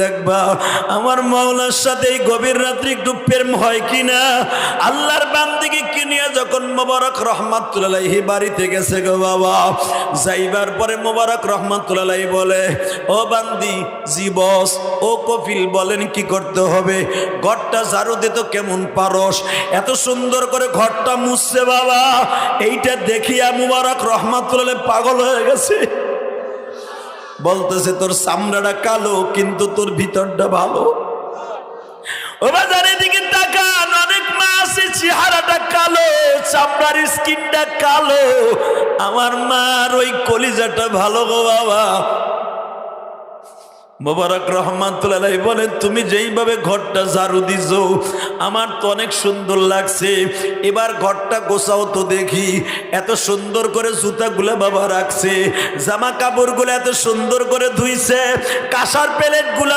দেখবা আমার মাওলার সাথে এই গভীর রাত্রি একটু প্রেম হয় কিনা। আল্লাহর বান্দিকে নিয়ে যখন মোবারক রহমাতুল্লাহ আলাইহি বাড়িতে গেছে গো বাবা, যাইবার পরে মোবারক রহমাতুল্লাহ আলাইহি বলে, ও বান্দি, জি বস। ও কফিল, বলেন কি করতে হবে? ঘরটা ঝাড়ু দিতে কেমন পারস? এত সুন্দর করে ঘরটা মুছছে বাবা। এইটা দেখিয়া মোবারক রহমাতুল্লাহ আলাইহি পাগল হয়ে গেছে। বলতেছে, তোর চামড়াটা কালো কিন্তু তোর ভিতরটা ভালো। ও বাজার এদিকে তাকান, অনেক মা আছে চেহারাটা কালো, চামড়ার স্কিনটা কালো, আমার মার ওই কলিজাটা ভালো গো বাবা। মোবারক রহমাতুল্লাহ আলাইহি বলেন, তুমি যেইভাবে ঘরটা ঝাড়ু দিছো আমার তো অনেক সুন্দর লাগছে, এবার ঘরটা গোছাও তো দেখি। এত সুন্দর করে জুতাগুলা বাবা রাখছে, জামা কাপড়গুলো এত সুন্দর করে ধুইছে, কাঁসার প্লেটগুলা